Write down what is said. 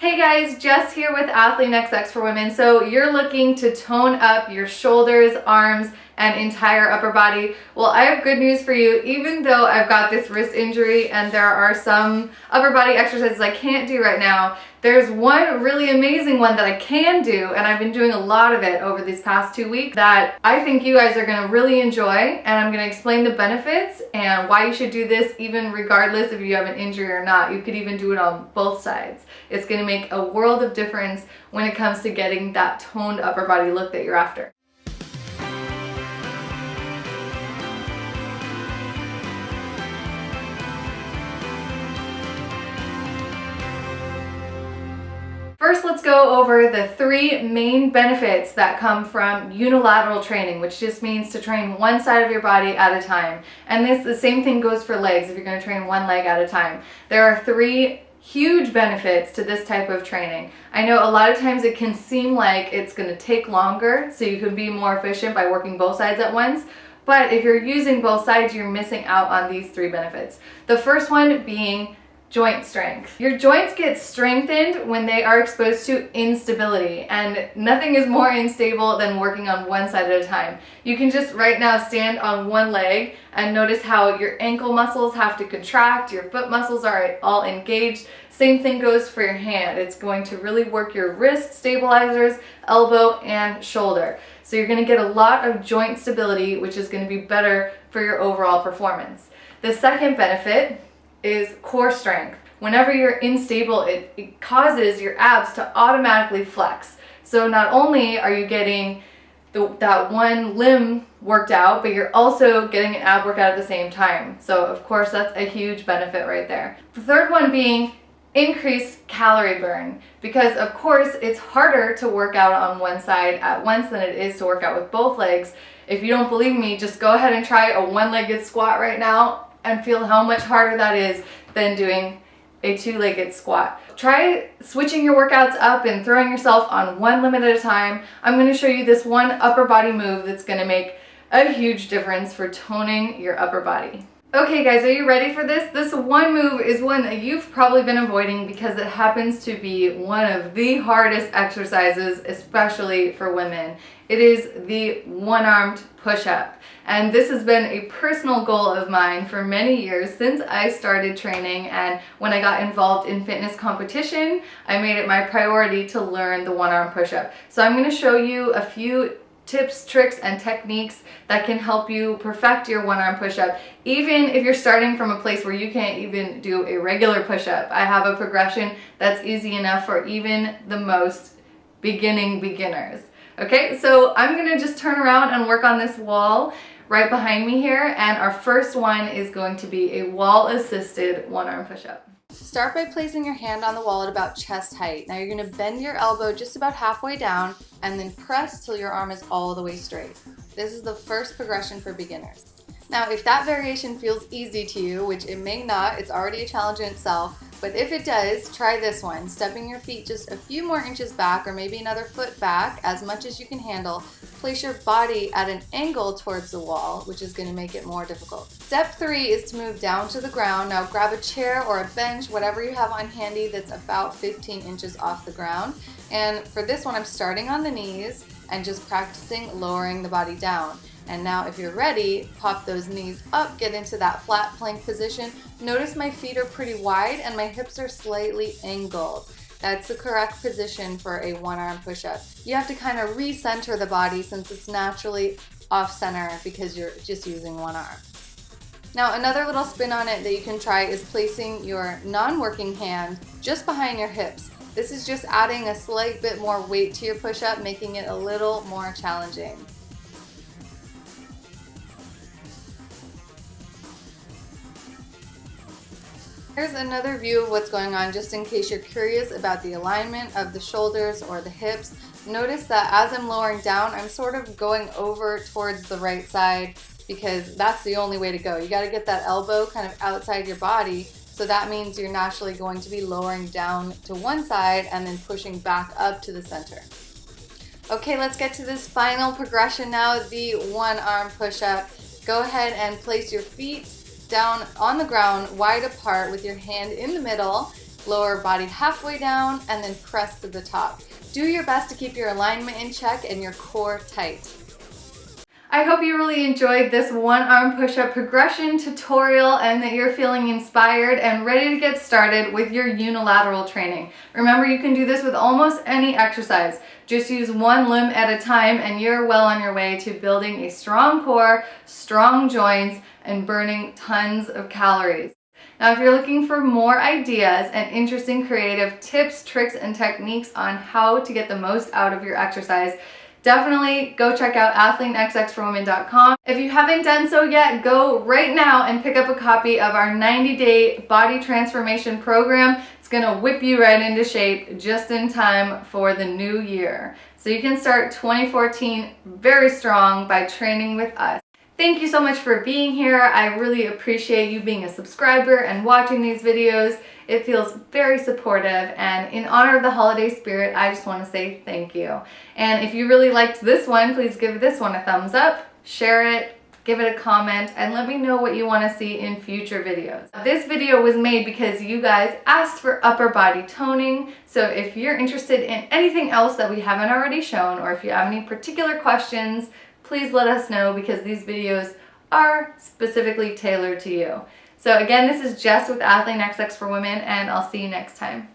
Hey guys, Jess here with Athlean-XX for Women. So you're looking to tone up your shoulders, arms, and entire upper body. Well, I have good news for you. Even though I've got this wrist injury and there are some upper body exercises I can't do right now, there's one really amazing one that I can do, and I've been doing a lot of it over these past 2 weeks that I think you guys are gonna really enjoy, and I'm gonna explain the benefits and why you should do this even regardless if you have an injury or not. You could even do it on both sides. It's gonna make a world of difference when it comes to getting that toned upper body look that you're after. First, let's go over the 3 main benefits that come from unilateral training, which just means to train one side of your body at a time. And the same thing goes for legs if you're going to train one leg at a time. There are 3 huge benefits to this type of training. I know a lot of times it can seem like it's going to take longer, so you can be more efficient by working both sides at once. But if you're using both sides, you're missing out on these 3 benefits. The first one being joint strength. Your joints get strengthened when they are exposed to instability, and nothing is more unstable than working on one side at a time. You can just right now stand on one leg and notice how your ankle muscles have to contract, your foot muscles are all engaged. Same thing goes for your hand. It's going to really work your wrist stabilizers, elbow, and shoulder. So you're going to get a lot of joint stability, which is going to be better for your overall performance. The second benefit is core strength. Whenever you're unstable, it causes your abs to automatically flex. So not only are you getting that one limb worked out, but you're also getting an ab workout at the same time. So of course that's a huge benefit right there. The third one being increased calorie burn, because of course it's harder to work out on one side at once than it is to work out with both legs. If you don't believe me, just go ahead and try a one-legged squat right now and feel how much harder that is than doing a 2-legged squat. Try switching your workouts up and throwing yourself on one limit at a time. I'm going to show you this one upper body move that's going to make a huge difference for toning your upper body. Okay guys, are you ready for this? This one move is one that you've probably been avoiding because it happens to be one of the hardest exercises, especially for women. It is the one-armed push-up. And this has been a personal goal of mine for many years since I started training, and when I got involved in fitness competition, I made it my priority to learn the one-arm push-up. So I'm going to show you a few tips, tricks, and techniques that can help you perfect your one-arm push-up, even if you're starting from a place where you can't even do a regular push-up. I have a progression that's easy enough for even the most beginners. Okay, so I'm gonna just turn around and work on this wall right behind me here, and our first one is going to be a wall-assisted one-arm push-up. Start by placing your hand on the wall at about chest height. Now you're going to bend your elbow just about halfway down and then press till your arm is all the way straight. This is the first progression for beginners. Now if that variation feels easy to you, which it may not, it's already a challenge in itself, but if it does, try this one. Stepping your feet just a few more inches back, or maybe another foot back, as much as you can handle. Place your body at an angle towards the wall, which is going to make it more difficult. Step 3 is to move down to the ground. Now grab a chair or a bench, whatever you have on handy that's about 15 inches off the ground. And for this one, I'm starting on the knees and just practicing lowering the body down. And now if you're ready, pop those knees up, get into that flat plank position. Notice my feet are pretty wide and my hips are slightly angled. That's the correct position for a one-arm push-up. You have to kind of recenter the body since it's naturally off-center because you're just using one arm. Now another little spin on it that you can try is placing your non-working hand just behind your hips. This is just adding a slight bit more weight to your push-up, making it a little more challenging. Here's another view of what's going on just in case you're curious about the alignment of the shoulders or the hips. Notice that as I'm lowering down, I'm sort of going over towards the right side because that's the only way to go. You got to get that elbow kind of outside your body, so that means you're naturally going to be lowering down to one side and then pushing back up to the center. Okay, let's get to this final progression now, the one-arm push-up. Go ahead and place your feet down on the ground wide apart with your hand in the middle Lower body halfway down and then press to the top. Do your best to keep your alignment in check and your core tight. I hope you really enjoyed this one-arm push-up progression tutorial and that you're feeling inspired and ready to get started with your unilateral training. Remember, you can do this with almost any exercise. Just use one limb at a time and you're well on your way to building a strong core, strong joints, and burning tons of calories. Now, if you're looking for more ideas and interesting creative tips, tricks, and techniques on how to get the most out of your exercise, definitely go check out Athlean-XX If you haven't done so yet, go right now and pick up a copy of our 90-day body transformation program. It's gonna whip you right into shape just in time for the new year. So you can start 2014 very strong by training with us. Thank you so much for being here. I really appreciate you being a subscriber and watching these videos. It feels very supportive, and in honor of the holiday spirit, I just want to say thank you. And if you really liked this one, please give this one a thumbs up, share it, give it a comment, and let me know what you want to see in future videos. This video was made because you guys asked for upper body toning, so if you're interested in anything else that we haven't already shown, or if you have any particular questions, please let us know, because these videos are specifically tailored to you. So again, this is Jess with Athlean-XX for Women, and I'll see you next time.